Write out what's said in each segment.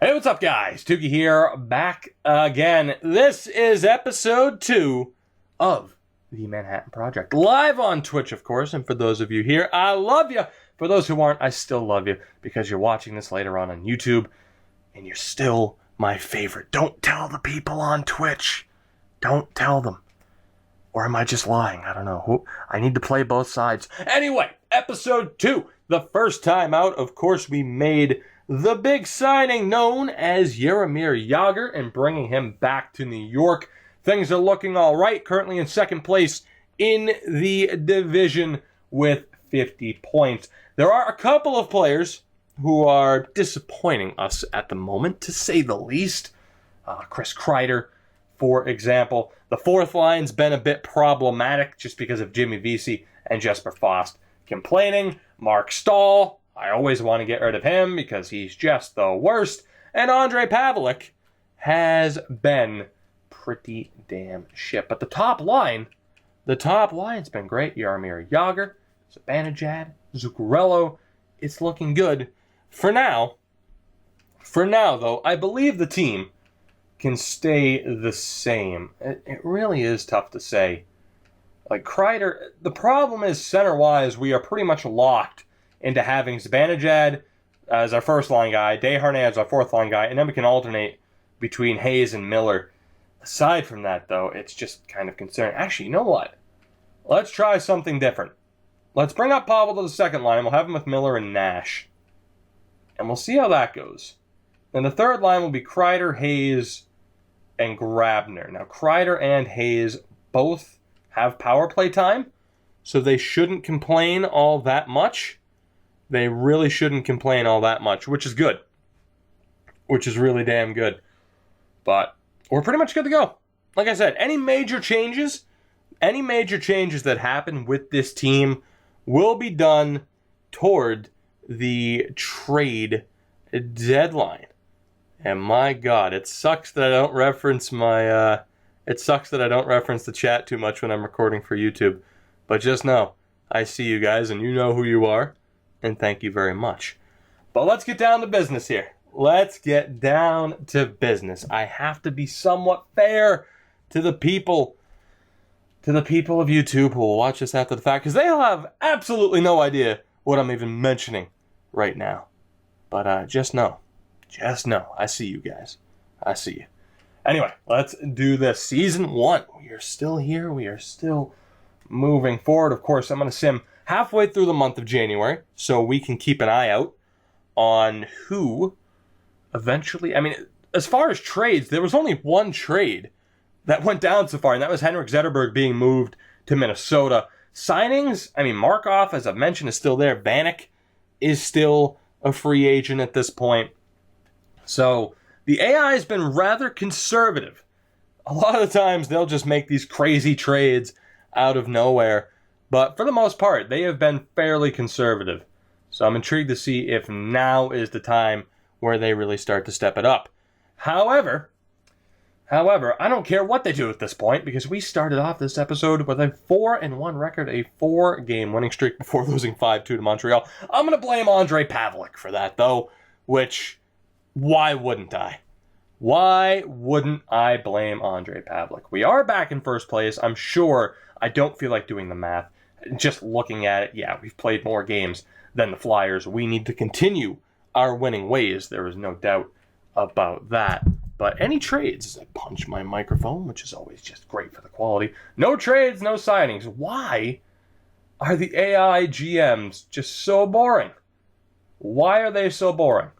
Hey, what's up, guys? Tuki here, back again. This is episode 2 of the Manhattan Project. Live on Twitch, of course, and for those of you here, I love you. For those who aren't, I still love you because you're watching this later on YouTube, and you're still my favorite. Don't tell the people on Twitch. Don't tell them. Or am I just lying? I don't know. I need to play both sides. Anyway, episode 2. The first time out, of course, we made the big signing known as Jaromir Jagr and bringing him back to New York. Things are looking all right. Currently in second place in the division with 50 points. There are a couple of players who are disappointing us at the moment, to say the least. Chris Kreider, for example. The fourth line's been a bit problematic just because of Jimmy Vesey and Jesper Fast complaining. Mark Stahl, I always want to get rid of him because he's just the worst. And Ondrej Pavelec has been pretty damn shit. But the top line's been great. Jaromir Jagr, Zibanejad, Zuccarello. It's looking good. For now, though, I believe the team can stay the same. It really is tough to say. Like Kreider, the problem is center-wise, we are pretty much locked into having Zibanejad as our first line guy, Desharnais as our fourth line guy, and then we can alternate between Hayes and Miller. Aside from that, though, it's just kind of concerning. Actually, you know what? Let's try something different. Let's bring up Pavel to the second line. We'll have him with Miller and Nash. And we'll see how that goes. Then the third line will be Kreider, Hayes, and Grabner. Now, Kreider and Hayes both have power play time, so they shouldn't complain all that much. They really shouldn't complain all that much, which is good. Which is really damn good. But we're pretty much good to go. Like I said, any major changes that happen with this team will be done toward the trade deadline. And my God, it sucks that I don't reference the chat too much when I'm recording for YouTube. But just know, I see you guys and you know who you are. And thank you very much. But let's get down to business here. Let's get down to business. I have to be somewhat fair to the people of YouTube who will watch this after the fact, because they'll have absolutely no idea what I'm even mentioning right now. But just know, I see you guys. I see you. Anyway, let's do this. Season 1. We are still here. We are still moving forward. Of course, I'm going to sim halfway through the month of January, so we can keep an eye out on who eventually... I mean, as far as trades, there was only one trade that went down so far, and that was Henrik Zetterberg being moved to Minnesota. Signings, I mean, Markov, as I've mentioned, is still there. Vanek is still a free agent at this point. So the AI has been rather conservative. A lot of the times, they'll just make these crazy trades out of nowhere. But for the most part, they have been fairly conservative. So I'm intrigued to see if now is the time where they really start to step it up. However, I don't care what they do at this point, because we started off this episode with a 4-1 record, a 4-game winning streak before losing 5-2 to Montreal. I'm going to blame Ondrej Pavelec for that, though, which, why wouldn't I? Why wouldn't I blame Ondrej Pavelec? We are back in first place. I'm sure. I don't feel like doing the math. Just looking at it, yeah, we've played more games than the Flyers. We need to continue our winning ways. There is no doubt about that. But any trades, I punch my microphone, which is always just great for the quality. No trades, no signings. Why are the AI GMs just so boring? Why are they so boring?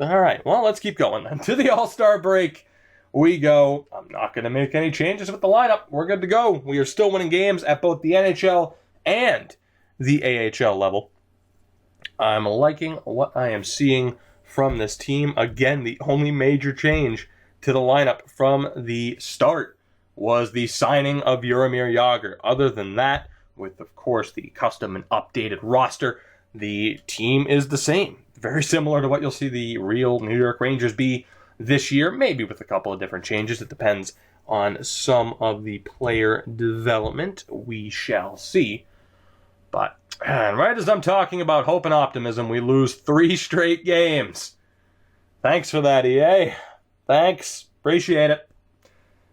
All right, well, let's keep going then. To the All-Star break we go. I'm not going to make any changes with the lineup. We're good to go. We are still winning games at both the NHL and the AHL level. I'm liking what I am seeing from this team. Again, the only major change to the lineup from the start was the signing of Jaromir Jagr. Other than that, with, of course, the custom and updated roster, the team is the same. Very similar to what you'll see the real New York Rangers be this year, maybe with a couple of different changes. It depends on some of the player development. We shall see. But right as I'm talking about hope and optimism, we lose 3 straight games. Thanks for that, EA. Thanks. Appreciate it.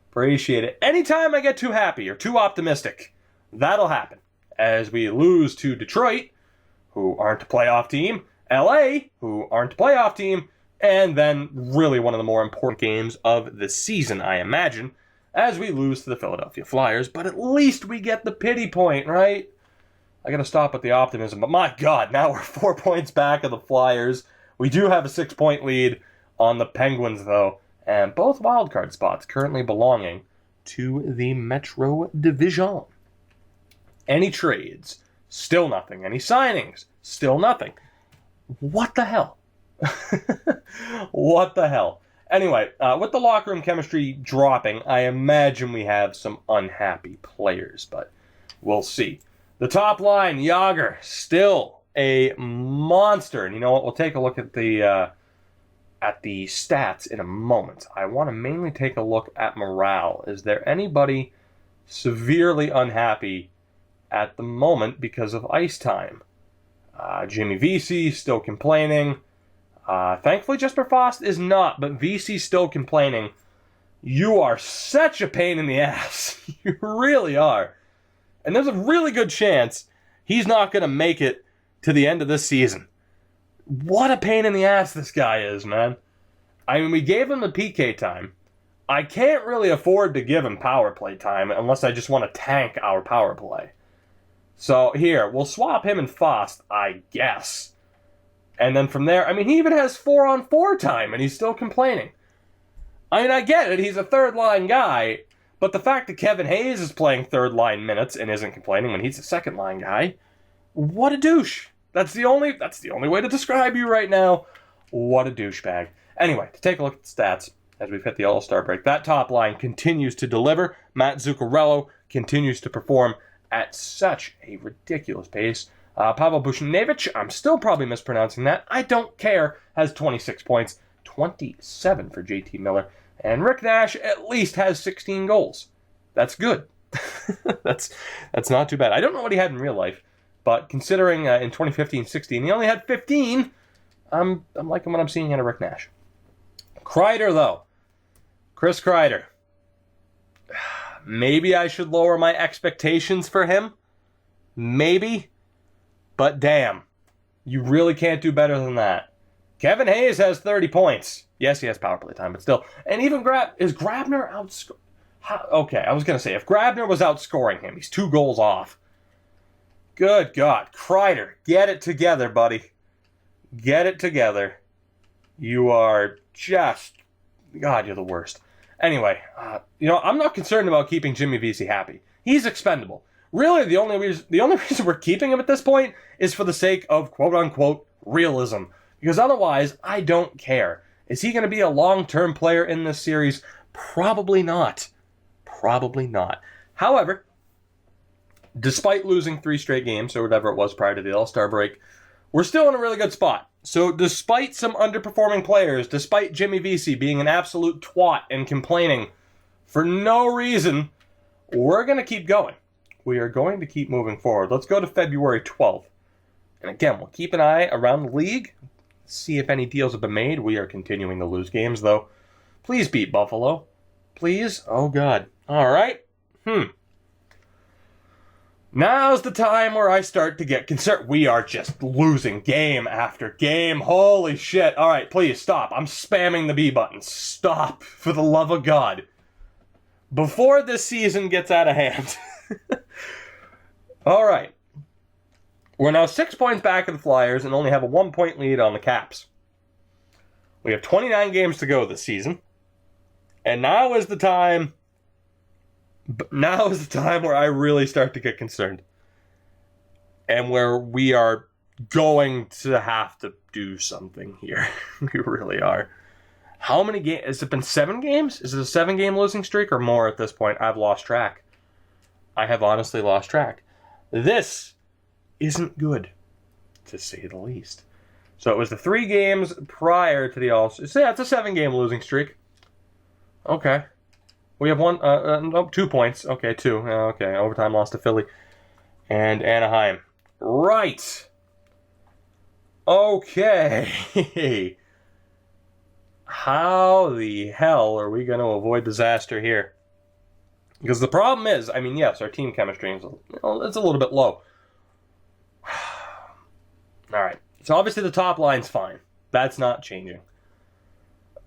Appreciate it. Anytime I get too happy or too optimistic, that'll happen. As we lose to Detroit, who aren't a playoff team, LA, who aren't a playoff team, and then really one of the more important games of the season, I imagine, as we lose to the Philadelphia Flyers. But at least we get the pity point, right? I gotta stop with the optimism, but my God, now we're 4 points back of the Flyers. We do have a 6-point lead on the Penguins, though, and both wildcard spots currently belonging to the Metro Division. Any trades? Still nothing. Any signings? Still nothing. What the hell? What the hell? Anyway, with the locker room chemistry dropping, I imagine we have some unhappy players, but we'll see. The top line, Yager, still a monster. And you know what? We'll take a look at the stats in a moment. I want to mainly take a look at morale. Is there anybody severely unhappy at the moment because of ice time? Jimmy Vesey still complaining. Thankfully, Jesper Fast is not, but Vesey's still complaining. You are such a pain in the ass. You really are. And there's a really good chance he's not going to make it to the end of this season. What a pain in the ass this guy is, man. I mean, we gave him the PK time. I can't really afford to give him power play time unless I just want to tank our power play. So here, we'll swap him and Fost, I guess. And then from there, I mean, he even has 4-on-4 time, and he's still complaining. I mean, I get it, he's a third-line guy, but the fact that Kevin Hayes is playing third-line minutes and isn't complaining when he's a second-line guy, what a douche. That's the only way to describe you right now. What a douchebag. Anyway, to take a look at the stats, as we've hit the All-Star break, that top line continues to deliver. Matt Zuccarello continues to perform at such a ridiculous pace. Pavel Buchnevich, I'm still probably mispronouncing that. I don't care, has 26 points, 27 for JT Miller. And Rick Nash at least has 16 goals. That's good. That's not too bad. I don't know what he had in real life, but considering in 2015-16 he only had 15, I'm liking what I'm seeing out of Rick Nash. Kreider, though. Chris Kreider. Maybe I should lower my expectations for him. Maybe. But damn, you really can't do better than that. Kevin Hayes has 30 points. Yes, he has power play time, but still. And even is Grabner outscoring? Okay, I was going to say, if Grabner was outscoring him, he's 2 goals off. Good God. Kreider, get it together, buddy. Get it together. You are just... God, you're the worst. Anyway, I'm not concerned about keeping Jimmy Vesey happy. He's expendable. Really, the only reason we're keeping him at this point is for the sake of quote-unquote realism. Because otherwise, I don't care. Is he going to be a long-term player in this series? Probably not. Probably not. However, despite losing 3 straight games, or whatever it was prior to the All-Star break, we're still in a really good spot. So despite some underperforming players, despite Jimmy Vesey being an absolute twat and complaining for no reason, we're going to keep going. We are going to keep moving forward. Let's go to February 12th. And again, we'll keep an eye around the league, see if any deals have been made. We are continuing to lose games, though. Please beat Buffalo. Please? Oh, God. All right. Now's the time where I start to get concerned. We are just losing game after game. Holy shit. All right, please stop. I'm spamming the B button. Stop, for the love of God. Before this season gets out of hand. All right. We're now 6 points back of the Flyers and only have a 1-point lead on the Caps. We have 29 games to go this season. And now is the time where I really start to get concerned. And where we are going to have to do something here. We really are. How many games? Has it been 7 games? Is it a 7-game losing streak or more at this point? I've lost track. I have honestly lost track. This isn't good, to say the least. So it was the 3 games prior to the All-Star. So yeah, it's a 7-game losing streak. Okay. We have 2 points. Okay, 2. Okay, overtime loss to Philly and Anaheim. Right. Okay. How the hell are we going to avoid disaster here? Because the problem is, I mean, yes, our team chemistry is it's a little bit low. All right. So obviously the top line's fine. That's not changing.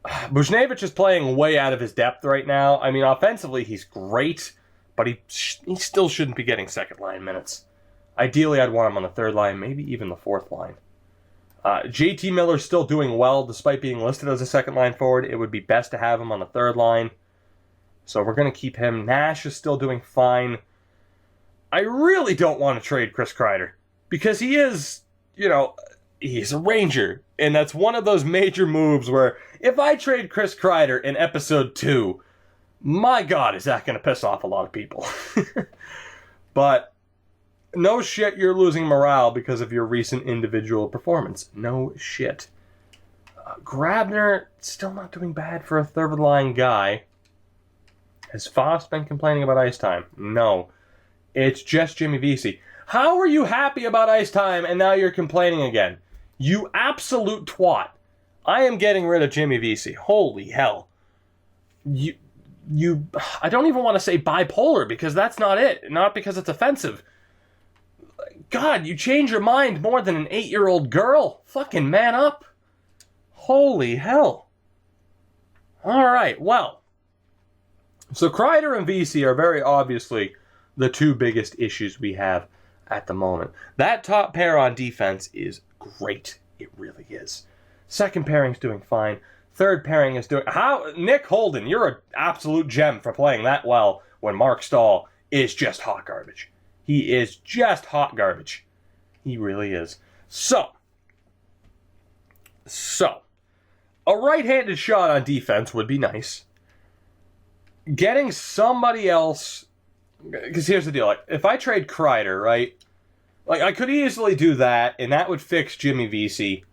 Buchnevich is playing way out of his depth right now. I mean, offensively, he's great, but he still shouldn't be getting second line minutes. Ideally, I'd want him on the third line, maybe even the fourth line. JT Miller's still doing well, despite being listed as a second line forward. It would be best to have him on the third line. So we're going to keep him. Nash is still doing fine. I really don't want to trade Chris Kreider, because he is, he's a Ranger. And that's one of those major moves where if I trade Chris Kreider in episode 2, my God, is that going to piss off a lot of people. But no shit, you're losing morale because of your recent individual performance. No shit. Grabner, still not doing bad for a third-line guy. Has Foss been complaining about ice time? No. It's just Jimmy Vesey. How are you happy about ice time and now you're complaining again? You absolute twat. I am getting rid of Jimmy Vesey. Holy hell. I don't even want to say bipolar, because that's not it. Not because it's offensive. God, you change your mind more than an 8-year-old girl. Fucking man up. Holy hell. All right, well. So Kreider and Vesey are very obviously the two biggest issues we have at the moment. That top pair on defense is great. It really is. Second pairing's doing fine. Third pairing is doing... Nick Holden, you're an absolute gem for playing that well when Mark Stahl is just hot garbage. He is just hot garbage. He really is. So, a right-handed shot on defense would be nice. Getting somebody else... Because here's the deal. Like, if I trade Kreider, right? Like, I could easily do that, and that would fix Jimmy Vesey.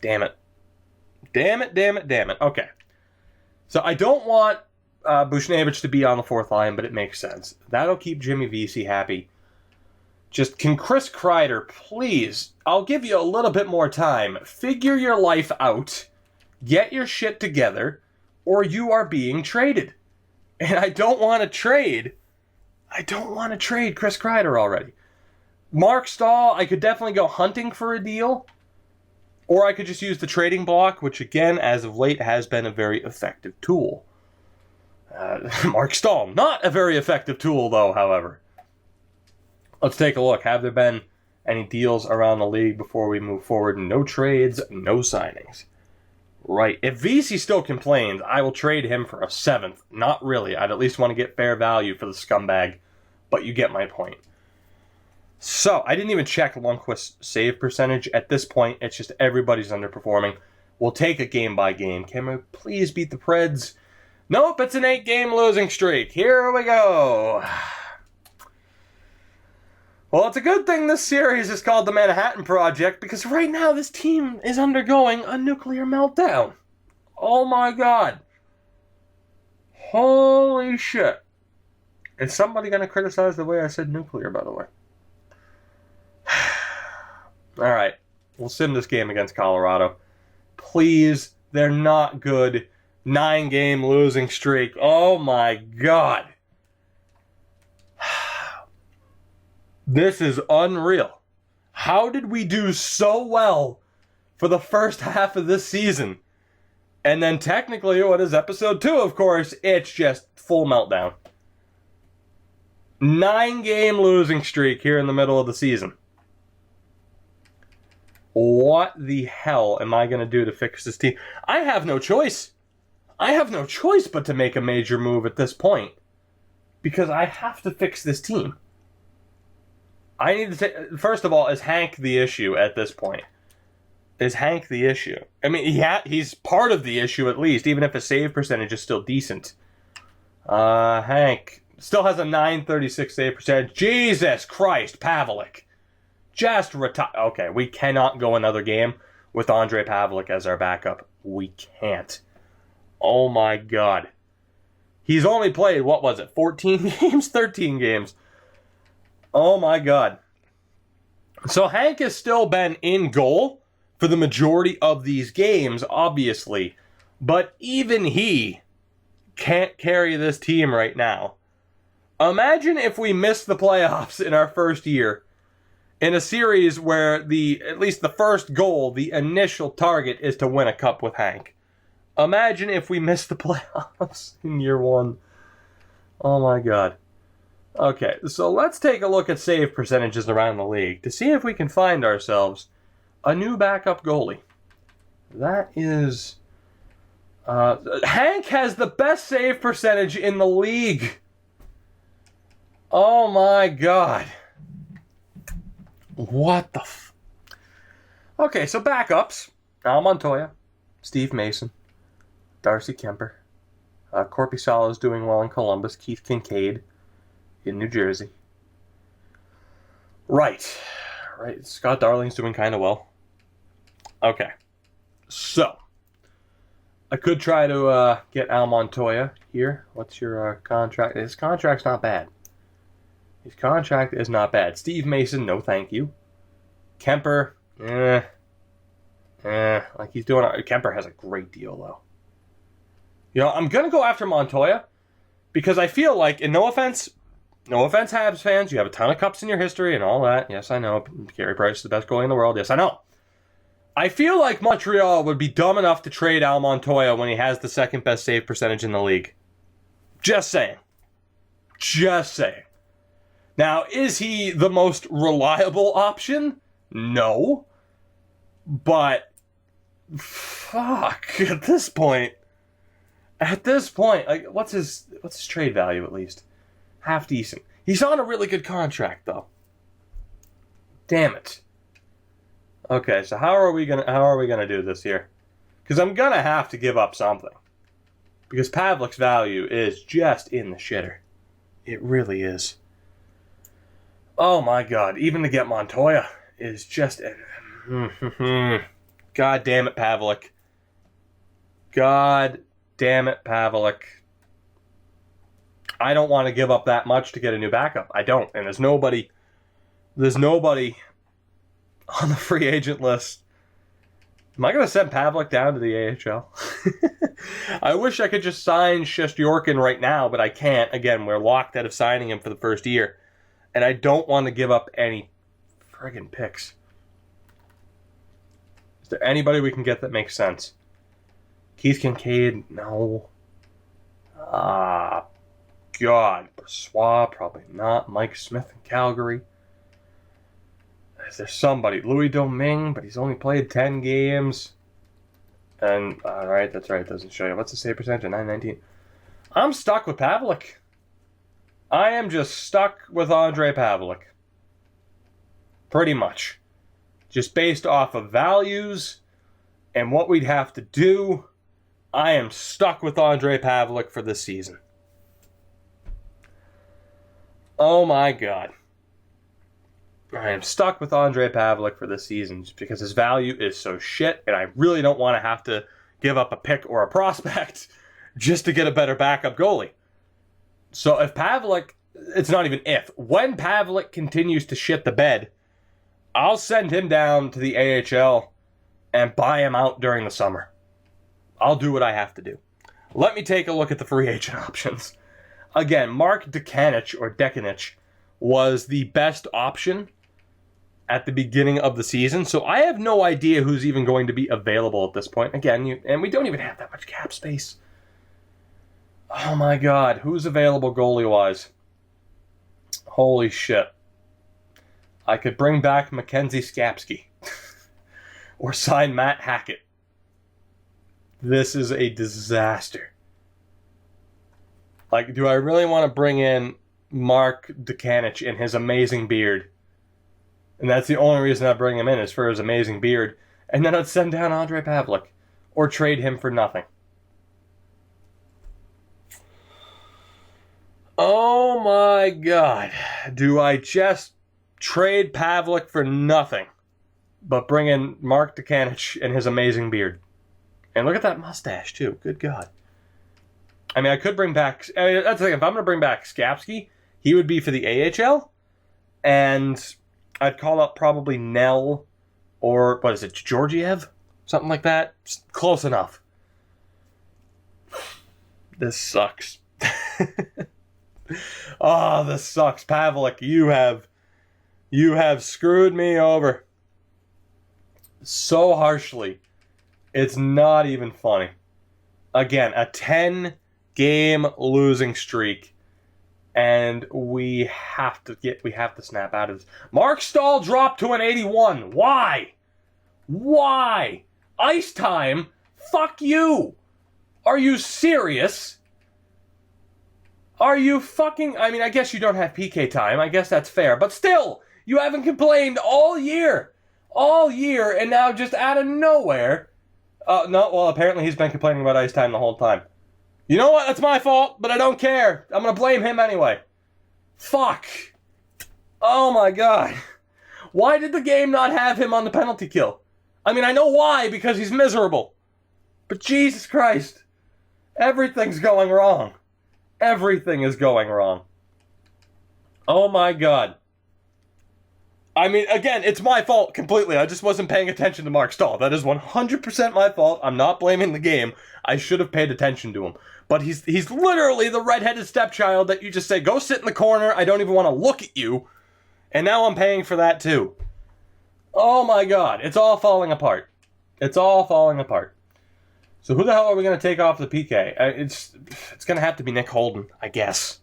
Damn it. Damn it. Okay. So I don't want Buchnevich to be on the fourth line, but it makes sense. That'll keep Jimmy Vesey happy. Just, can Chris Kreider, please, I'll give you a little bit more time. Figure your life out. Get your shit together, or you are being traded. And I don't want to trade. Chris Kreider already. Mark Stahl, I could definitely go hunting for a deal. Or I could just use the trading block, which again, as of late, has been a very effective tool. Mark Stahl, not a very effective tool, though, however. Let's take a look. Have there been any deals around the league before we move forward? No trades, no signings. Right. If Vesey still complains, I will trade him for a 7th. Not really. I'd at least want to get fair value for the scumbag. But you get my point. So, I didn't even check Lundqvist's save percentage. At this point, it's just everybody's underperforming. We'll take it game by game. Can we please beat the Preds? Nope, it's an 8-game losing streak. Here we go. Well, it's a good thing this series is called the Manhattan Project, because right now this team is undergoing a nuclear meltdown. Oh my God. Holy shit. Is somebody going to criticize the way I said nuclear, by the way? Alright, we'll sim this game against Colorado. Please, they're not good. 9-game losing streak. Oh my God. This is unreal. How did we do so well for the first half of this season? And then technically, what is episode 2, of course, it's just full meltdown. 9-game losing streak here in the middle of the season. What the hell am I going to do to fix this team? I have no choice. I have no choice but to make a major move at this point. Because I have to fix this team. I need to say, first of all, is Hank the issue at this point? Is Hank the issue? I mean, he's part of the issue at least, even if his save percentage is still decent. Hank still has a .936 save percentage. Jesus Christ, Pavelec. Just retire. Okay, we cannot go another game with Andre Pavelec as our backup. We can't. Oh my God. He's only played, 14 games? 13 games. Oh my God. So Hank has still been in goal for the majority of these games, obviously. But even he can't carry this team right now. Imagine if we missed the playoffs in our first year in a series where at least the first goal, the initial target, is to win a cup with Hank. Imagine if we missed the playoffs in year one. Oh my God. Okay, so let's take a look at save percentages around the league to see if we can find ourselves a new backup goalie. That is... Hank has the best save percentage in the league. Oh my God. What the Okay, so backups. Al Montoya, Steve Mason, Darcy Kemper, Corpy Salo's doing well in Columbus, Keith Kincaid in New Jersey. Right. Scott Darling's doing kind of well. Okay. So, I could try to get Al Montoya here. What's your contract? His contract's not bad. His contract is not bad. Steve Mason, no thank you. Kemper, like he's doing... Kemper has a great deal, though. You know, I'm going to go after Montoya because I feel like, and no offense, Habs fans, you have a ton of cups in your history and all that. Yes, I know. Carey Price is the best goalie in the world. Yes, I know. I feel like Montreal would be dumb enough to trade Al Montoya when he has the second best save percentage in the league. Just saying. Now, is he the most reliable option? No. But, fuck, at this point, like, what's his trade value at least? Half decent. He's on a really good contract, though. Damn it. Okay, so how are we gonna do this here? Because I'm gonna have to give up something. Because Pavlik's value is just in the shitter. It really is. Oh my God, even to get Montoya is just... God damn it, Pavelec. God damn it, Pavelec. I don't want to give up that much to get a new backup. I don't. And there's nobody on the free agent list. Am I going to send Pavelec down to the AHL? I wish I could just sign Shesterkin right now, but I can't. Again, we're locked out of signing him for the first year. And I don't want to give up any friggin' picks. Is there anybody we can get that makes sense? Keith Kincaid? No. God. Brossoit? Probably not. Mike Smith in Calgary? Is there somebody? Louis Domingue, but he's only played 10 games. And, alright, that's right, it doesn't show you. What's the save percentage? 919. I'm stuck with Pavelec. I am just stuck with Ondrej Pavelec. Pretty much. Just based off of values and what we'd have to do, I am stuck with Ondrej Pavelec for this season. Oh my God. I am stuck with Ondrej Pavelec for this season just because his value is so shit, and I really don't want to have to give up a pick or a prospect just to get a better backup goalie. So if Pavelec, it's not even if, when Pavelec continues to shit the bed, I'll send him down to the AHL and buy him out during the summer. I'll do what I have to do. Let me take a look at the free agent options. Again, Mark Dekanich was the best option at the beginning of the season, so I have no idea who's even going to be available at this point. Again, and we don't even have that much cap space. Oh my God, who's available goalie-wise? Holy shit. I could bring back Mackenzie Skapski. Or sign Matt Hackett. This is a disaster. Like, do I really want to bring in Mark Dekanich and his amazing beard? And that's the only reason I bring him in is for his amazing beard. And then I'd send down Ondrej Pavelec. Or trade him for nothing. Oh my God. Do I just trade Pavelec for nothing but bring in Mark Dekanich and his amazing beard? And look at that mustache, too. Good God. I mean, I could bring back... that's the thing. If I'm going to bring back Skapski, he would be for the AHL. And I'd call up probably Nell Or, what is it, Georgiev? Something like that? Close enough. This sucks. Oh, this sucks. Pavlik, you have screwed me over so harshly. It's not even funny. Again, a 10-game losing streak, and we have to snap out of this. Mark Stahl dropped to an 81. Why? Why? Ice time? Fuck you. Are you serious? Are you fucking... I mean, I guess you don't have PK time. I guess that's fair. But still, you haven't complained all year. All year, and now just out of nowhere... no, well, apparently he's been complaining about ice time the whole time. You know what? That's my fault, but I don't care. I'm going to blame him anyway. Fuck. Oh my god. Why did the game not have him on the penalty kill? I mean, I know why, because he's miserable. But Jesus Christ. Everything's going wrong. Everything is going wrong. Oh my god. I mean, again, it's my fault completely. I just wasn't paying attention to Mark Stahl. That is 100% my fault. I'm not blaming the game. I should have paid attention to him. But he's literally the redheaded stepchild that you just say, go sit in the corner. I don't even want to look at you. And now I'm paying for that too. Oh my god. It's all falling apart. It's all falling apart. So who the hell are we going to take off the PK? It's going to have to be Nick Holden, I guess.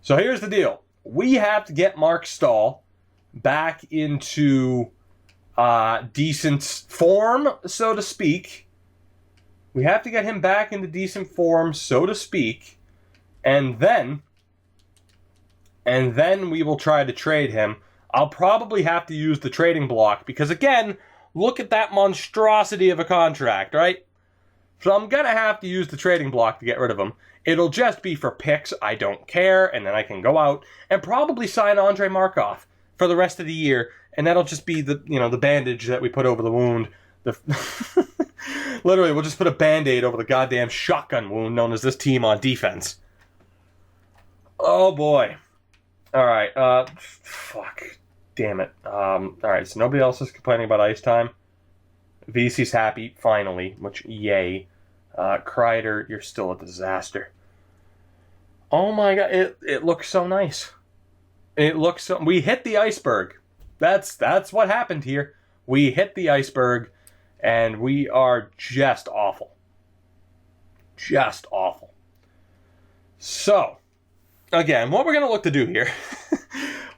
So here's the deal. We have to get Mark Stahl back into decent form, so to speak. We have to get him back into decent form, so to speak. And then we will try to trade him. I'll probably have to use the trading block because, again, look at that monstrosity of a contract, right? So I'm going to have to use the trading block to get rid of him. It'll just be for picks. I don't care. And then I can go out and probably sign Andrei Markov for the rest of the year. And that'll just be the, the bandage that we put over the wound. Literally, we'll just put a Band-Aid over the goddamn shotgun wound known as this team on defense. Oh, boy. All right. Fuck. Damn it. All right, so nobody else is complaining about ice time. VC's happy, finally, which, yay. Kreider, you're still a disaster. Oh my god, it looks so nice. It looks so... We hit the iceberg. That's what happened here. We hit the iceberg, and we are just awful. Just awful. So, again, what we're going to look to do here...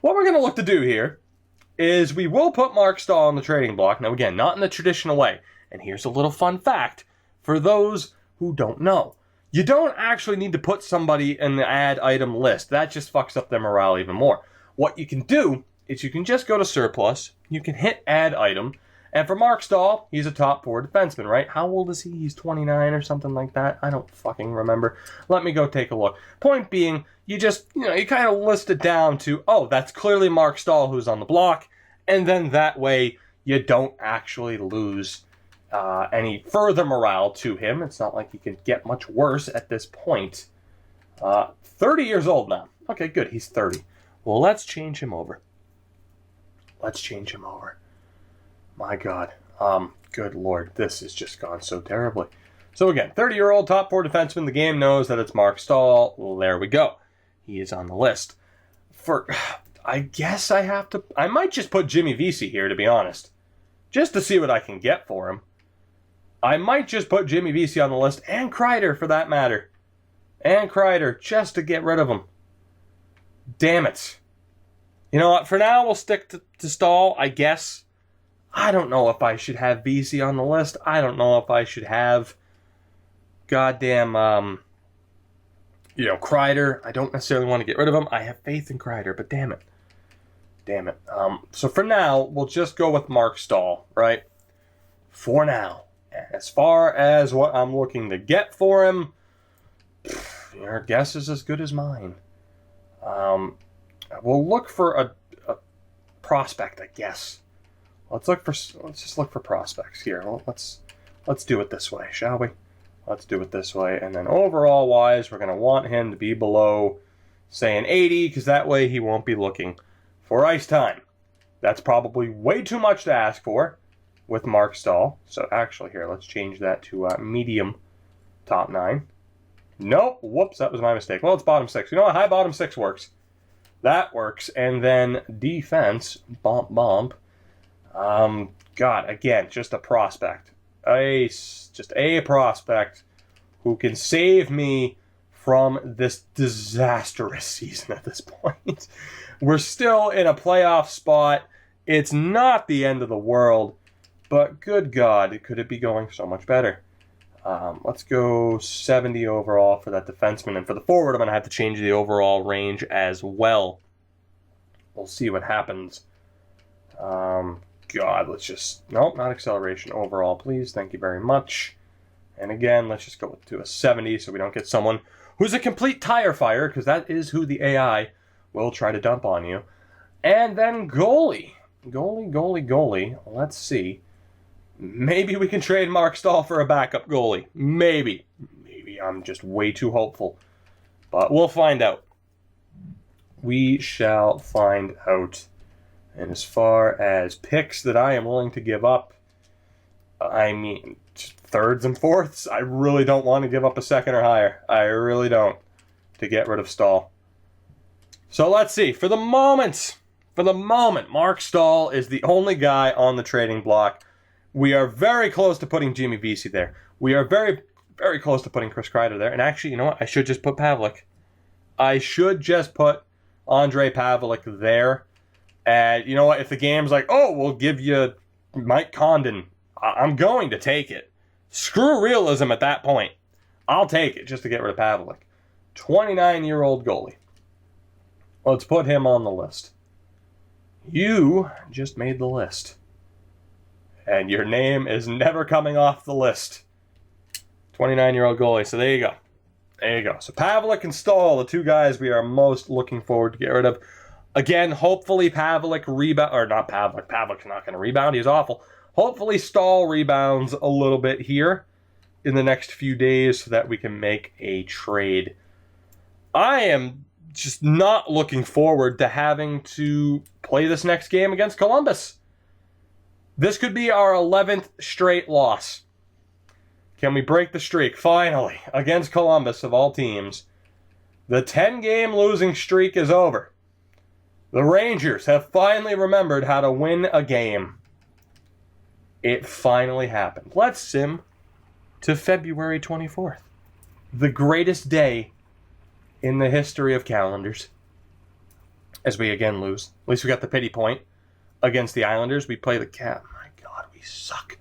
what we're going to look to do here is we will put Mark Stahl on the trading block. Now, again, not in the traditional way. And here's a little fun fact for those who don't know. You don't actually need to put somebody in the add item list. That just fucks up their morale even more. What you can do is you can just go to surplus. You can hit add item. And for Mark Stahl, he's a top 4 defenseman, right? How old is he? He's 29 or something like that. I don't fucking remember. Let me go take a look. Point being, you just, you kind of list it down to, oh, that's clearly Mark Stahl who's on the block. And then that way, you don't actually lose any further morale to him. It's not like he can get much worse at this point. 30 years old now. Okay, good. He's 30. Well, let's change him over. Let's change him over. My God. Good Lord. This has just gone so terribly. So again, 30-year-old top 4 defenseman. The game knows that it's Mark Stahl. Well, there we go. He is on the list. I guess I might just put Jimmy Vesey here, to be honest. Just to see what I can get for him. I might just put Jimmy Vesey on the list, and Kreider, for that matter. And Kreider, just to get rid of him. Damn it. You know what? For now, we'll stick to Stahl, I guess. I don't know if I should have Vesey on the list. I don't know if I should have goddamn, Kreider. I don't necessarily want to get rid of him. I have faith in Kreider, but damn it. Damn it. So for now, we'll just go with Mark Stahl, right? For now. As far as what I'm looking to get for him, your guess is as good as mine. We'll look for a prospect, I guess. Let's just look for prospects here. Well, let's do it this way, shall we? Let's do it this way. And then overall wise, we're going to want him to be below, say, an 80, because that way he won't be looking for ice time. That's probably way too much to ask for. with Mark Stahl. So actually here, let's change that to medium top 9. Nope. Whoops, that was my mistake. Well, it's bottom 6. You know what? High bottom 6 works. That works. And then defense, bump. God, again, just a prospect. Just a prospect who can save me from this disastrous season at this point. We're still in a playoff spot. It's not the end of the world, but good God, could it be going so much better? Let's go 70 overall for that defenseman. And for the forward, I'm going to have to change the overall range as well. We'll see what happens. God, let's just... Nope, not acceleration. Overall, please. Thank you very much. And again, let's just go to a 70 so we don't get someone who's a complete tire fire, because that is who the AI will try to dump on you. And then goalie. Goalie. Let's see. Maybe we can trade Mark Stahl for a backup goalie. Maybe. I'm just way too hopeful. But we'll find out. We shall find out. And as far as picks that I am willing to give up, I mean, thirds and fourths, I really don't want to give up a second or higher. I really don't, to get rid of Stahl. So let's see. For the moment, Mark Stahl is the only guy on the trading block. We are very close to putting Jimmy Vesey there. We are very, very close to putting Chris Kreider there. And actually, you know what? I should just put Pavelec. I should just put Andre Pavelec there. And you know what? If the game's like, oh, we'll give you Mike Condon, I'm going to take it. Screw realism at that point. I'll take it just to get rid of Pavelec. 29-year-old goalie. Let's put him on the list. You just made the list. And your name is never coming off the list. 29-year-old goalie. So there you go. There you go. So Pavelec and Stahl, the two guys we are most looking forward to get rid of. Again, hopefully Pavelec rebound, or not Pavelec. Pavelec's not going to rebound. He's awful. Hopefully Stahl rebounds a little bit here in the next few days so that we can make a trade. I am just not looking forward to having to play this next game against Columbus. This could be our 11th straight loss. Can we break the streak, finally, against Columbus of all teams? The 10-game losing streak is over. The Rangers have finally remembered how to win a game. It finally happened. Let's sim to February 24th. The greatest day in the history of calendars. As we again lose. At least we got the pity point against the Islanders. We play the Cap. My God, we suck.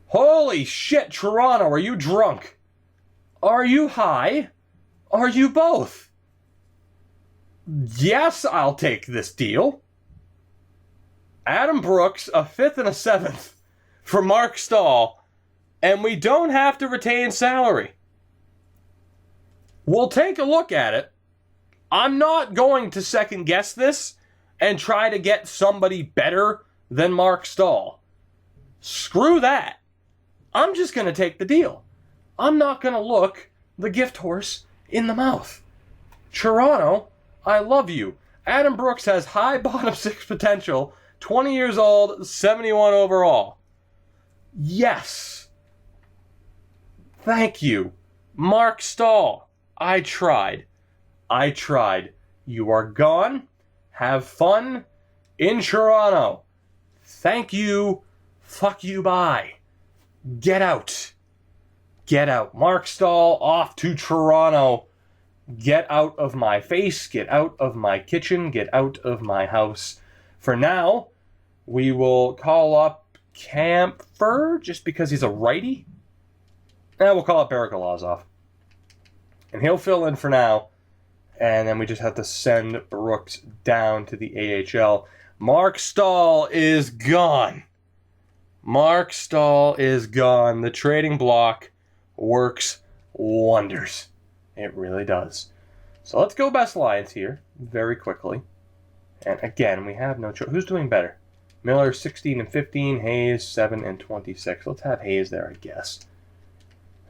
Holy shit, Toronto, are you drunk? Are you high? Are you both? Yes, I'll take this deal. Adam Brooks, a 5th and a 7th for Mark Stahl, and we don't have to retain salary. We'll take a look at it. I'm not going to second guess this and try to get somebody better than Mark Stahl. Screw that. I'm just going to take the deal. I'm not going to look the gift horse in the mouth. Toronto, I love you. Adam Brooks has high bottom 6 potential, 20 years old, 71 overall. Yes. Thank you. Mark Stahl, I tried. You are gone. Have fun in Toronto. Thank you. Fuck you, bye. Get out. Mark Stahl off to Toronto. Get out of my face, get out of my kitchen, get out of my house. For now, we will call up Camphor, just because he's a righty. We'll call up Baragalazov. And he'll fill in for now. And then we just have to send Brooks down to the AHL. Mark Stahl is gone. The trading block works wonders. It really does. So let's go best lines here very quickly. And again, we have no choice. Who's doing better? Miller 16 and 15, Hayes 7 and 26. Let's have Hayes there, I guess.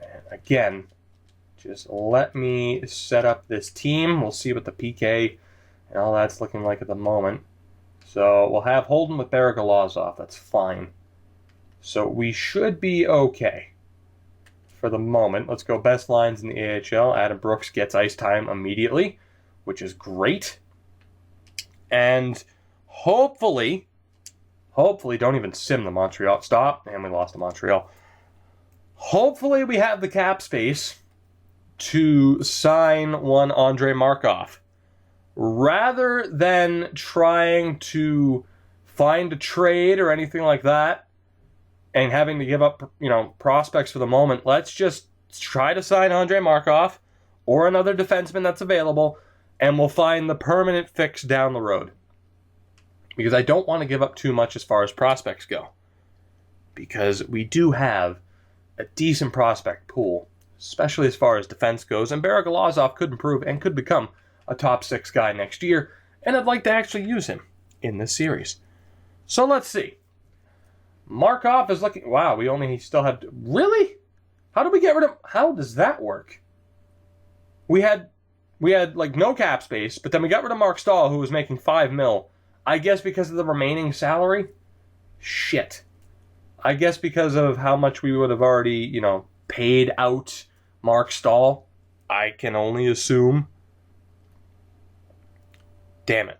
And again, just let me set up this team. We'll see what the PK and all that's looking like at the moment. So we'll have Holden with Baragalazov. That's fine. So we should be okay for the moment. Let's go best lines in the AHL. Adam Brooks gets ice time immediately, which is great. And hopefully, don't even sim the Montreal. Stop. And we lost to Montreal. Hopefully we have the cap space to sign one Andrei Markov. Rather than trying to find a trade or anything like that and having to give up, prospects for the moment, let's just try to sign Andrei Markov or another defenseman that's available, and we'll find the permanent fix down the road. Because I don't want to give up too much as far as prospects go. Because we do have a decent prospect pool, especially as far as defense goes, and Barry Glazov could improve and could become a top 6 guy next year, and I'd like to actually use him in this series. So let's see. Markov is looking... Wow, we still have... Really? How do we get rid of... How does that work? We had no cap space, but then we got rid of Mark Stahl, who was making $5 million. I guess because of the remaining salary? Shit. I guess because of how much we would have already, paid out Mark Stahl. I can only assume. Damn it.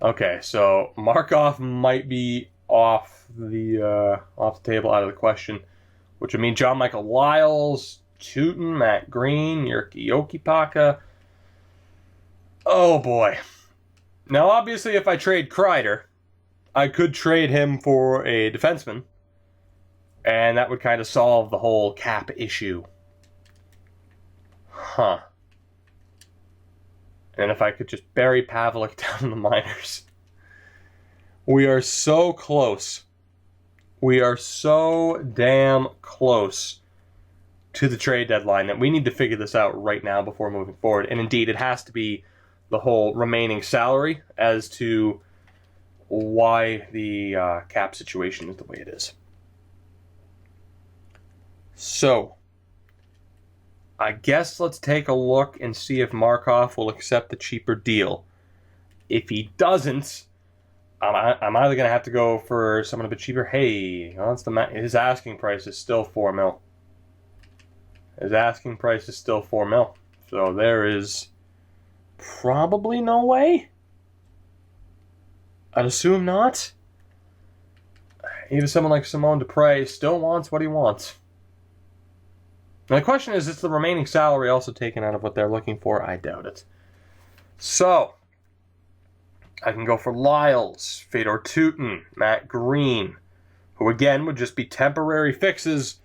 Okay, so Markov might be off the table, out of the question, which would mean John Michael Lyles, Tootin, Matt Green, Jyrki Jokipaka. Oh boy. Now obviously if I trade Kreider, I could trade him for a defenseman, and that would kind of solve the whole cap issue. Huh. And if I could just bury Pavlik down in the minors. We are so close. We are so damn close to the trade deadline that we need to figure this out right now before moving forward. And indeed, it has to be the whole remaining salary as to why the cap situation is the way it is. So, I guess let's take a look and see if Markov will accept the cheaper deal. If he doesn't, I'm either going to have to go for someone a bit cheaper. Hey, his asking price is still $4 million. His asking price is still $4 million. So there is probably no way. I'd assume not. Even someone like Simone Dupre still wants what he wants. Now the question is the remaining salary also taken out of what they're looking for? I doubt it. So, I can go for Lyles, Fedor Tootin, Matt Green, who again would just be temporary fixes,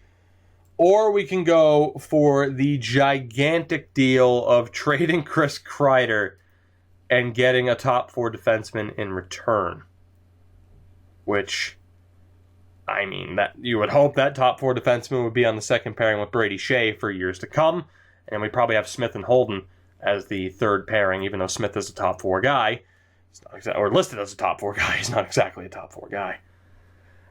or we can go for the gigantic deal of trading Chris Kreider and getting a top 4 defenseman in return. Which, I mean, that you would hope that top 4 defenseman would be on the second pairing with Brady Shea for years to come, and we'd probably have Smith and Holden as the third pairing, even though Smith is a top 4 guy. Or listed as a top 4 guy. He's not exactly a top 4 guy.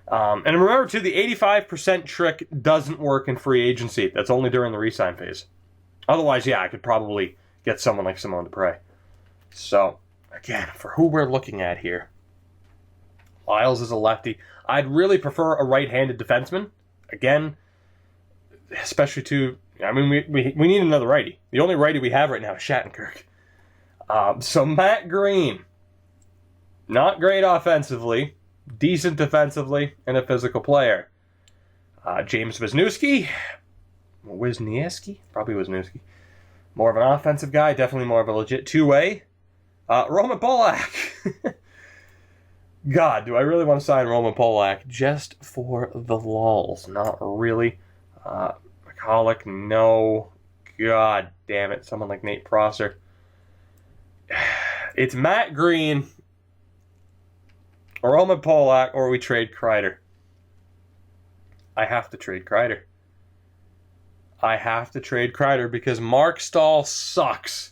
And remember, too, the 85% trick doesn't work in free agency. That's only during the re-sign phase. Otherwise, yeah, I could probably get someone like Simone Dupre. So, again, for who we're looking at here, Lyles is a lefty. I'd really prefer a right-handed defenseman. Again, especially to... I mean, we need another righty. The only righty we have right now is Shattenkirk. So, Matt Green. Not great offensively, decent defensively, and a physical player. James Wisniewski. Probably Wisniewski. More of an offensive guy, definitely more of a legit two-way. Roman Polak. God, do I really want to sign Roman Polak just for the lulz? Not really. McCulloch, no. God damn it, someone like Nate Prosser. It's Matt Green, Roman Polak, or we trade Kreider. I have to trade Kreider. Because Mark Stahl sucks.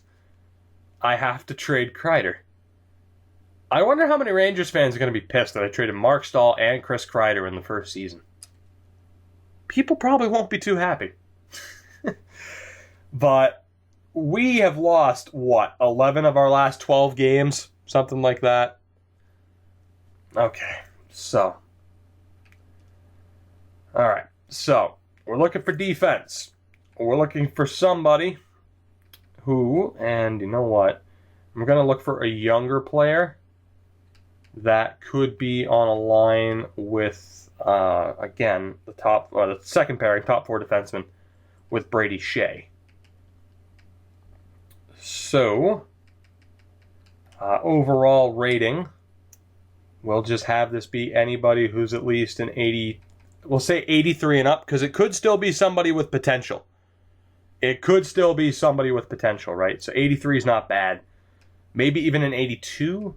I have to trade Kreider. I wonder how many Rangers fans are going to be pissed that I traded Mark Stahl and Chris Kreider in the first season. People probably won't be too happy. But we have lost, 11 of our last 12 games? Something like that. Okay, so All right, so we're looking for defense. We're looking for somebody who, and you know what? I'm going to look for a younger player that could be on a line with, again, the second pairing, top four defenseman with Brady Shea. So, overall rating, we'll just have this be anybody who's at least an 80, we'll say 83 and up, because it could still be somebody with potential. It could still be somebody with potential, right? So 83 is not bad. Maybe even an 82.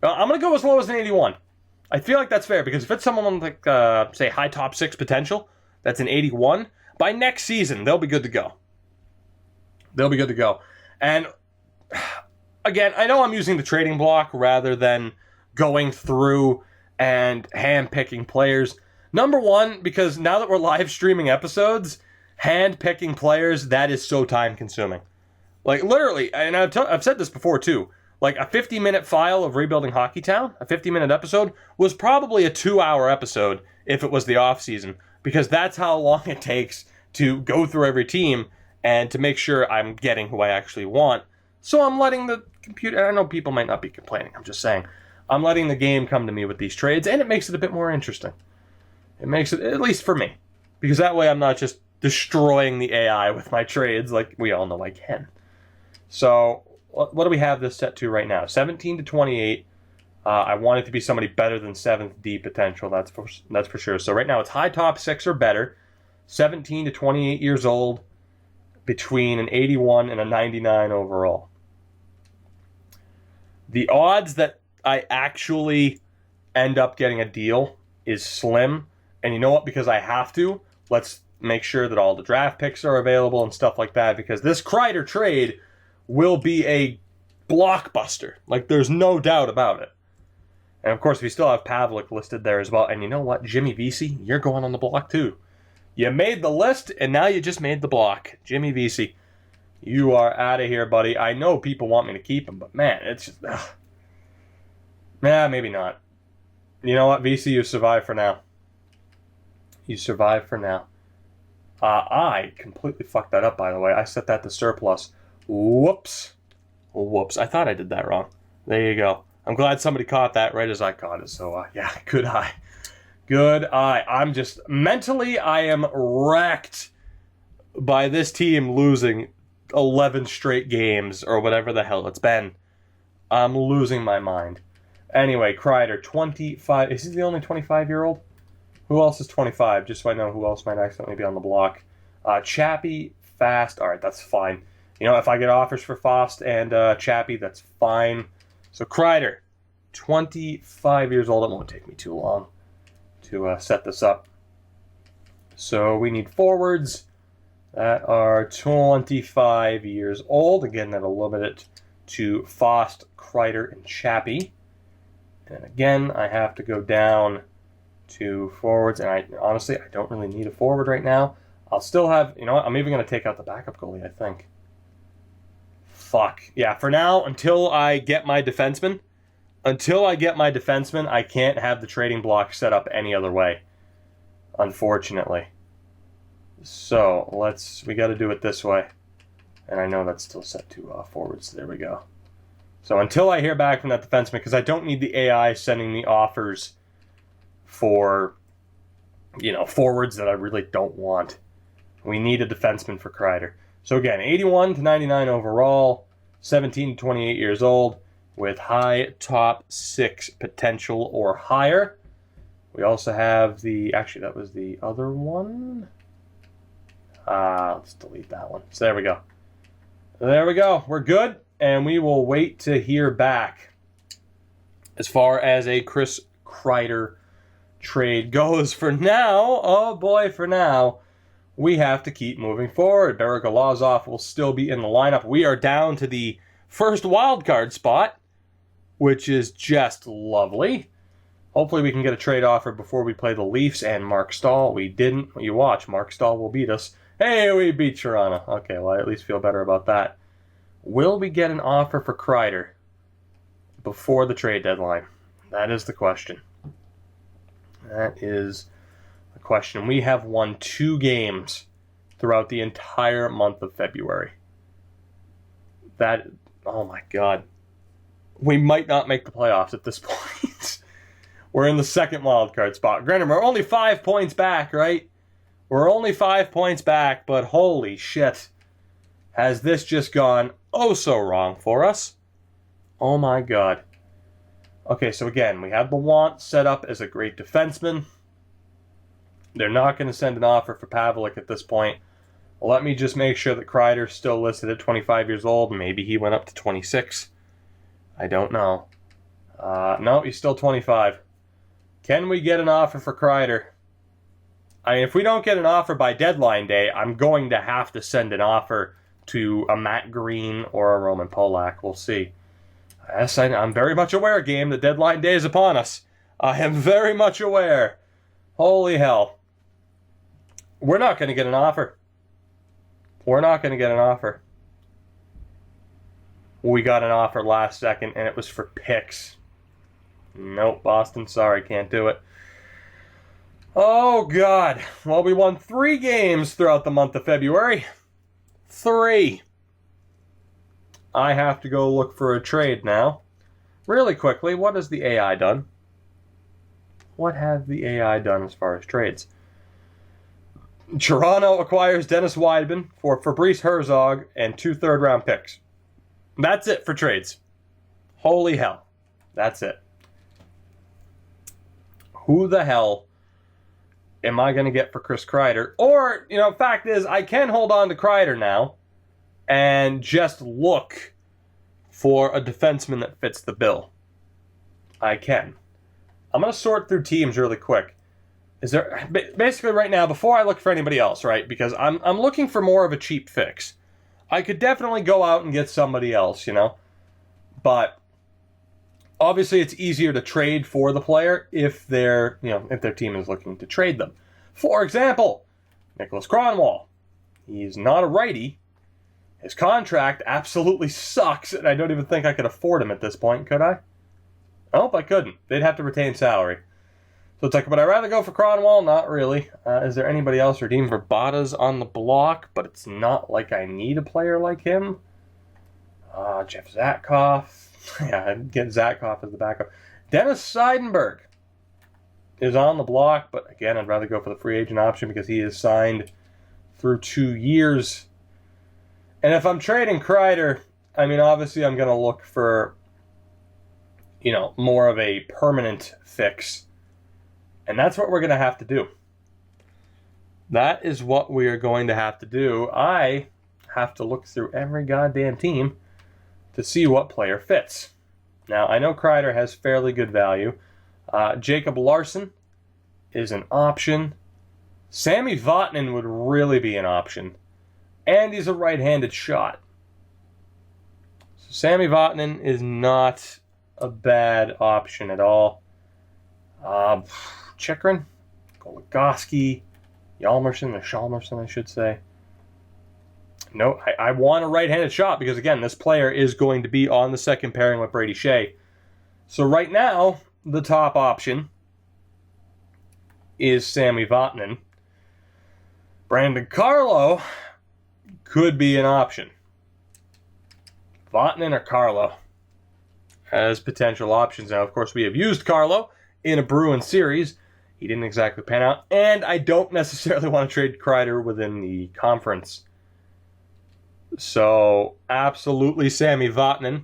I'm going to go as low as an 81. I feel like that's fair, because if it's someone like, say, high top six potential, that's an 81, by next season, they'll be good to go. They'll be good to go. And, again, I know I'm using the trading block rather than going through and hand-picking players. Number one, because now that we're live streaming episodes, hand-picking players, that is so time-consuming. Like, literally, and I've said this before, too, like a 50-minute file of Rebuilding Hockeytown, a 50-minute episode, was probably a 2-hour episode if it was the off-season, because that's how long it takes to go through every team and to make sure I'm getting who I actually want. So I'm letting the computer, I know people might not be complaining, I'm just saying, I'm letting the game come to me with these trades, and it makes it a bit more interesting. It makes it, at least for me, because that way I'm not just destroying the AI with my trades like we all know I can. So, what do we have this set to right now? 17 to 28. I want it to be somebody better than 7th D potential, that's for sure. So right now it's high top 6 or better, 17 to 28 years old, between an 81 and a 99 overall. The odds that I actually end up getting a deal is slim. And you know what? Because I have to, let's make sure that all the draft picks are available and stuff like that, because this Kreider trade will be a blockbuster. Like, there's no doubt about it. And of course, we still have Pavlik listed there as well. And you know what? Jimmy Vesey, you're going on the block too. You made the list, and now you just made the block. Jimmy Vesey, you are out of here, buddy. I know people want me to keep him, but man, it's just... maybe not. You know what, Vesey, you survive for now. You survive for now. I completely fucked that up, by the way. I set that to surplus. Whoops. I thought I did that wrong. There you go. I'm glad somebody caught that right as I caught it. So, yeah, good eye. Good eye. I'm just, mentally, I am wrecked by this team losing 11 straight games or whatever the hell it's been. I'm losing my mind. Anyway, Kreider, 25. Is he the only 25-year-old? Who else is 25? Just so I know who else might accidentally be on the block. Chappie, Fast. All right, that's fine. You know, if I get offers for Fast and Chappie, that's fine. So Kreider, 25 years old. It won't take me too long to set this up. So we need forwards that are 25 years old. Again, that'll limit it to Fast, Kreider, and Chappie. And again, I have to go down to forwards, and I don't really need a forward right now. I'll still have, you know what, I'm even going to take out the backup goalie, I think. Fuck. Yeah, for now, until I get my defenseman, I can't have the trading block set up any other way, unfortunately. So, we got to do it this way. And I know that's still set to forwards. There we go. So until I hear back from that defenseman, because I don't need the AI sending me offers for, you know, forwards that I really don't want. We need a defenseman for Kreider. So again, 81 to 99 overall, 17 to 28 years old, with high top 6 potential or higher. We also have actually that was the other one. Let's delete that one. So there we go. There we go. We're good, and we will wait to hear back as far as a Chris Kreider trade goes. For now, oh boy, for now, we have to keep moving forward. Beregolazov will still be in the lineup. We are down to the first wild card spot, which is just lovely. Hopefully we can get a trade offer before we play the Leafs and Mark Stahl. We didn't. You watch, Mark Stahl will beat us. Hey, we beat Toronto. Okay, well, I at least feel better about that. Will we get an offer for Kreider before the trade deadline? That is the question. That is the question. We have won 2 games throughout the entire month of February. That, oh my God. We might not make the playoffs at this point. We're in the second wildcard spot. Granted, we're only 5 points back, right? We're only 5 points back, but holy shit. Has this just gone oh so wrong for us? Oh my God. Okay, so again, we have the want set up as a great defenseman. They're not going to send an offer for Pavelec at this point. Let me just make sure that Kreider's still listed at 25 years old. Maybe he went up to 26. I don't know. No, he's still 25. Can we get an offer for Kreider? I mean, if we don't get an offer by deadline day, I'm going to have to send an offer to a Matt Green or a Roman Polak. We'll see. Yes, I'm very much aware, game. The deadline day is upon us. I am very much aware. Holy hell. We're not going to get an offer. We're not going to get an offer. We got an offer last second, and it was for picks. Nope, Boston, sorry, can't do it. Oh, God. Well, we won 3 games throughout the month of February. 3. I have to go look for a trade now. Really quickly, what has the AI done? What have the AI done as far as trades? Toronto acquires Dennis Weidman for Fabrice Herzog and 2 third-round picks. That's it for trades. Holy hell. That's it. Who the hell am I going to get for Chris Kreider? Or, fact is, I can hold on to Kreider now and just look for a defenseman that fits the bill. I can. I'm going to sort through teams really quick. Is there basically right now, before I look for anybody else, right? Because I'm looking for more of a cheap fix. I could definitely go out and get somebody else, But obviously it's easier to trade for the player if their team is looking to trade them. For example, Nicholas Kronwall. He's not a righty. His contract absolutely sucks, and I don't even think I could afford him at this point, could I? Nope, I couldn't. They'd have to retain salary. So it's like, would I rather go for Kronwall? Not really. Is there anybody else? Radim Verbata's on the block, but it's not like I need a player like him. Jeff Zatkoff. Yeah, I'd get Zatkoff as the backup. Dennis Seidenberg is on the block, but again, I'd rather go for the free agent option because he is signed through 2 years. And if I'm trading Kreider, I mean, obviously I'm going to look for, more of a permanent fix. And that's what we're going to have to do. That is what we are going to have to do. I have to look through every goddamn team to see what player fits. Now, I know Kreider has fairly good value. Jacob Larson is an option. Sammy Vatanen would really be an option. And he's a right-handed shot. So Sammy Vatanen is not a bad option at all. Chikrin, Goligoski, Shalmerson, I should say. No, I want a right-handed shot because, again, this player is going to be on the second pairing with Brady Shea. So right now, the top option is Sammy Vatanen. Brandon Carlo could be an option. Vatanen or Carlo as potential options. Now, of course, we have used Carlo in a Bruins series. He didn't exactly pan out. And I don't necessarily want to trade Kreider within the conference. So, absolutely, Sammy Vatanen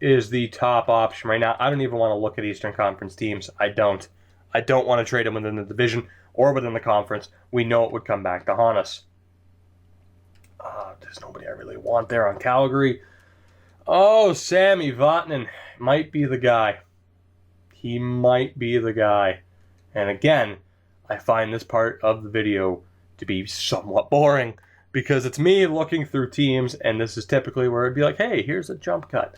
is the top option right now. I don't even want to look at Eastern Conference teams. I don't want to trade him within the division or within the conference. We know it would come back to haunt us. There's nobody I really want there on Calgary. Oh, Sammy Vatanen might be the guy. He might be the guy. And again, I find this part of the video to be somewhat boring because it's me looking through teams, and this is typically where it'd be like, hey, here's a jump cut.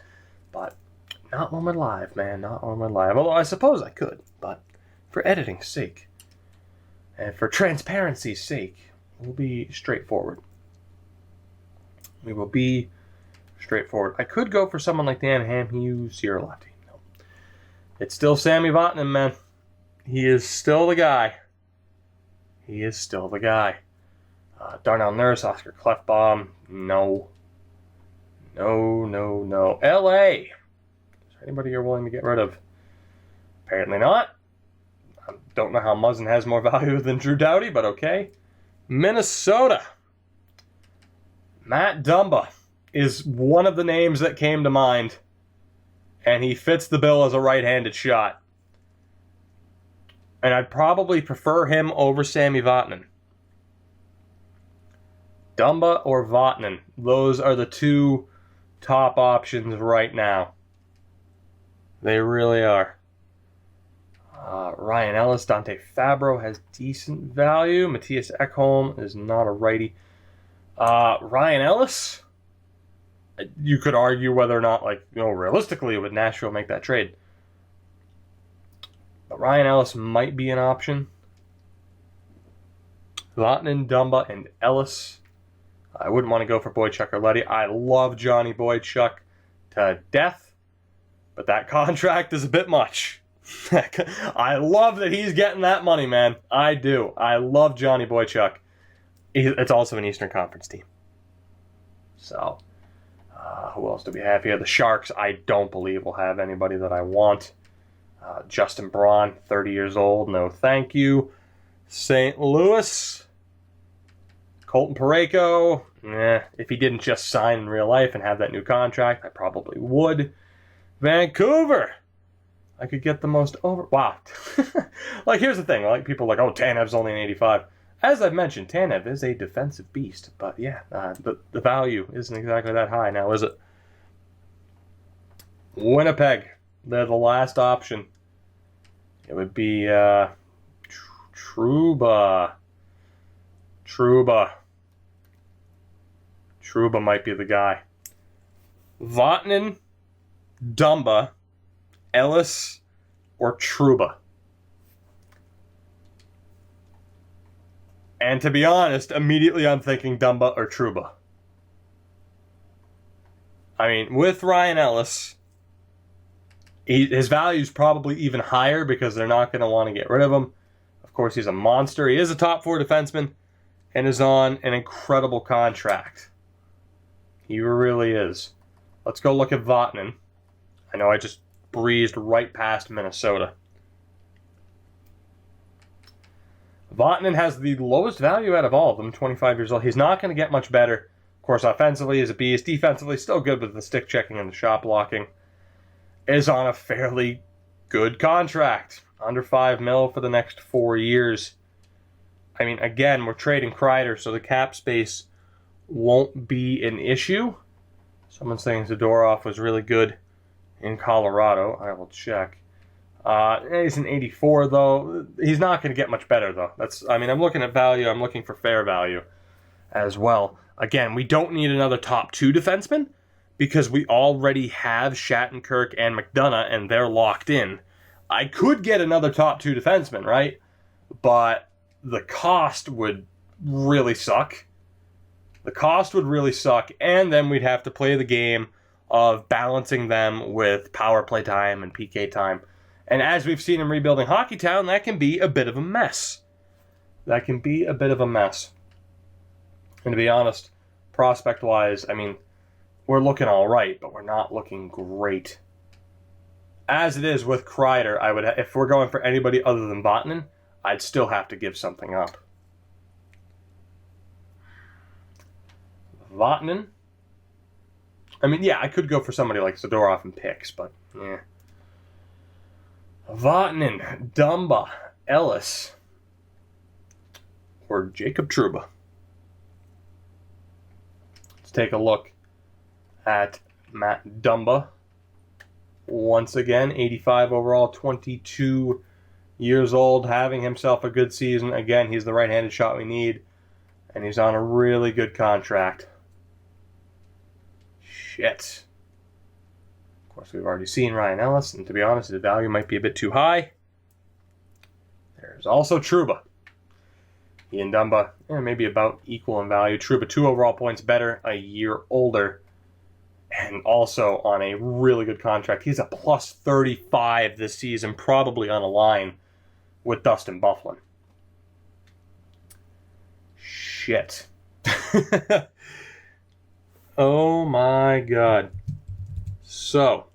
But not when we're live, man, not when we're live. Although I suppose I could, but for editing's sake and for transparency's sake, we'll be straightforward. We will be straightforward. I could go for someone like Dan Hamhughes, Sierra Lefty. No. It's still Sammy Vatanen, man. He is still the guy. He is still the guy. Darnell Nurse, Oscar Klefbom, no. No. L.A. Is there anybody you're willing to get rid of? Apparently not. I don't know how Muzzin has more value than Drew Doughty, but okay. Minnesota. Matt Dumba is one of the names that came to mind, and he fits the bill as a right-handed shot. And I'd probably prefer him over Sami Vatanen. Dumba or Vatanen, those are the two top options right now. They really are. Ryan Ellis, Dante Fabro has decent value. Matthias Ekholm is not a righty. Ryan Ellis, you could argue whether or not, realistically, would Nashville make that trade? But Ryan Ellis might be an option. Vatanen, Dumba, and Ellis. I wouldn't want to go for Boychuk or Leddy. I love Johnny Boychuk to death, but that contract is a bit much. I love that he's getting that money, man. I do. I love Johnny Boychuk. It's also an Eastern Conference team. So, who else do we have here? The Sharks, I don't believe will have anybody that I want. Justin Braun, 30 years old. No, thank you. St. Louis. Colton Parayko, if he didn't just sign in real life and have that new contract, I probably would. Vancouver, I could get the most over. Wow. Here's the thing. People are like, Tanev's only an 85. As I've mentioned, Tanev is a defensive beast. But yeah, the value isn't exactly that high now, is it? Winnipeg, they're the last option. It would be Trouba. Trouba might be the guy. Vatanen, Dumba, Ellis, or Trouba. And to be honest, immediately I'm thinking Dumba or Trouba. I mean, with Ryan Ellis, his value is probably even higher because they're not going to want to get rid of him. Of course, he's a monster. He is a top 4 defenseman and is on an incredible contract. He really is. Let's go look at Vatanen. I know I just breezed right past Minnesota. Vatanen has the lowest value out of all of them, 25 years old. He's not going to get much better. Of course, offensively, he's a beast. Defensively, still good with the stick checking and the shot blocking. Is on a fairly good contract. Under $5 million for the next 4 years. I mean, again, we're trading Kreider, so the cap space won't be an issue. Someone's saying Zadorov was really good in Colorado. I will check. He's an 84, though. He's not going to get much better, though. I'm looking at value. I'm looking for fair value as well. Again, we don't need another top 2 defenseman because we already have Shattenkirk and McDonough, and they're locked in. I could get another top 2 defenseman, right? But the cost would really suck. And then we'd have to play the game of balancing them with power play time and PK time. And as we've seen in Rebuilding Hockeytown, that can be a bit of a mess. And to be honest, prospect-wise, we're looking all right, but we're not looking great. As it is with Kreider, if we're going for anybody other than Vatanen, I'd still have to give something up. Vatanen. I could go for somebody like Zadorov and Picks, but yeah. Vatanen, Dumba, Ellis, or Jacob Trouba. Let's take a look at Matt Dumba. Once again, 85 overall, 22 years old, having himself a good season. Again, he's the right-handed shot we need, and he's on a really good contract. Shit. Of course, we've already seen Ryan Ellis, and to be honest, the value might be a bit too high. There's also Trouba. He and Dumba, maybe about equal in value. Trouba, 2 overall points better, a year older, and also on a really good contract. He's a plus 35 this season, probably on a line with Dustin Byfuglien. shit. Oh my god. So,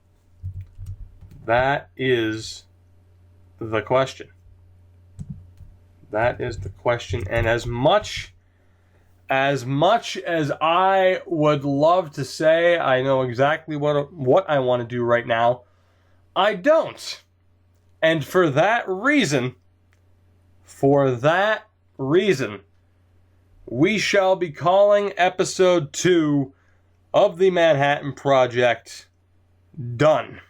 that is the question. That is the question. And as much as I would love to say I know exactly what I want to do right now, I don't. And for that reason, we shall be calling episode 2 of the Manhattan Project done.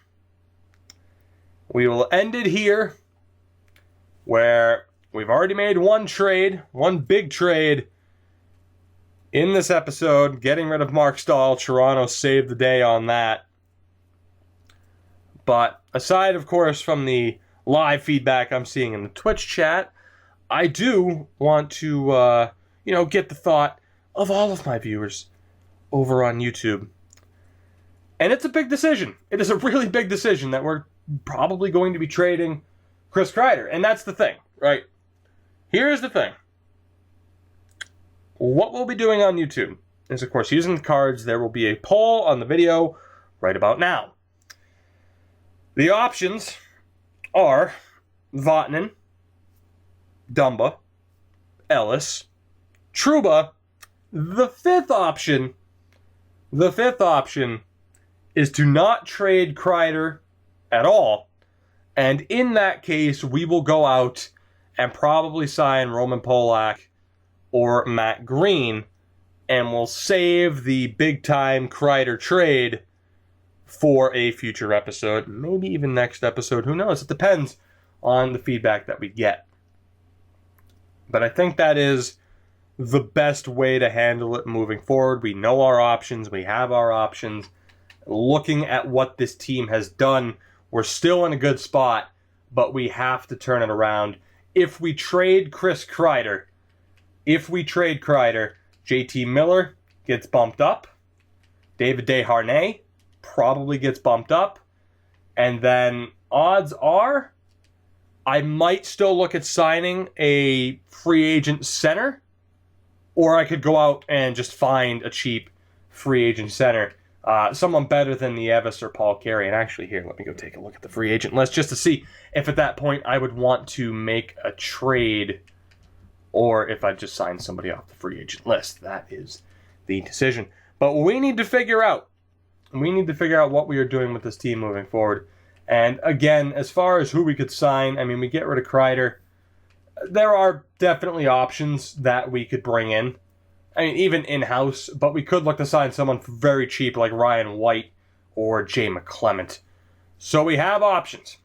We will end it here, where we've already made one big trade in this episode, getting rid of Mark Stahl. Toronto saved the day on that. But aside, of course, from the live feedback I'm seeing in the Twitch chat, I do want to, get the thought of all of my viewers over on YouTube. And it's a big decision. It is a really big decision that we're probably going to be trading Chris Kreider. And that's the thing, right? Here's the thing. What we'll be doing on YouTube is, of course, using the cards. There will be a poll on the video right about now. The options are Vatanen, Dumba, Ellis, Trouba. The fifth option is to not trade Kreider at all. And in that case, we will go out and probably sign Roman Polak or Matt Green, and we'll save the big-time Kreider trade for a future episode, maybe even next episode. Who knows? It depends on the feedback that we get. But I think that is the best way to handle it moving forward. We know our options. We have our options. Looking at what this team has done, we're still in a good spot, but we have to turn it around. If we trade Kreider, JT Miller gets bumped up. David Desharnais probably gets bumped up. And then odds are I might still look at signing a free agent center, or I could go out and just find a cheap free agent center. Someone better than Nieves or Paul Carey. And actually, here, let me go take a look at the free agent list just to see if at that point I would want to make a trade or if I'd just sign somebody off the free agent list. That is the decision. But we need to figure out what we are doing with this team moving forward. And again, as far as who we could sign, I mean, we get rid of Kreider. There are definitely options that we could bring in. I mean, even in-house, but we could look to sign someone very cheap like Ryan White or Jay McClement. So we have options.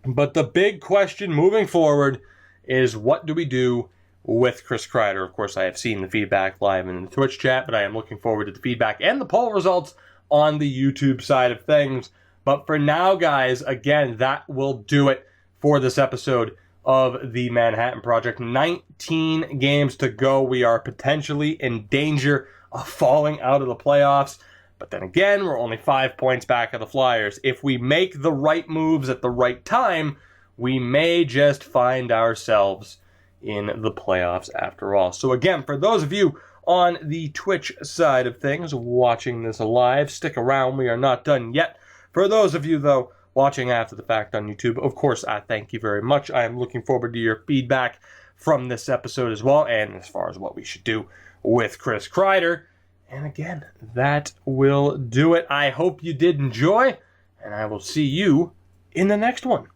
But the big question moving forward is, what do we do with Chris Kreider? Of course, I have seen the feedback live in the Twitch chat, but I am looking forward to the feedback and the poll results on the YouTube side of things. But for now, guys, again, that will do it for this episode of the Manhattan Project. 19 games to go. We are potentially in danger of falling out of the playoffs. But then again, we're only 5 points back of the Flyers. If we make the right moves at the right time, we may just find ourselves in the playoffs after all. So again, for those of you on the Twitch side of things watching this live, stick around. We are not done yet. For those of you, though, watching after the fact on YouTube, of course, I thank you very much. I am looking forward to your feedback from this episode as well, and as far as what we should do with Chris Kreider. And again, that will do it. I hope you did enjoy, and I will see you in the next one.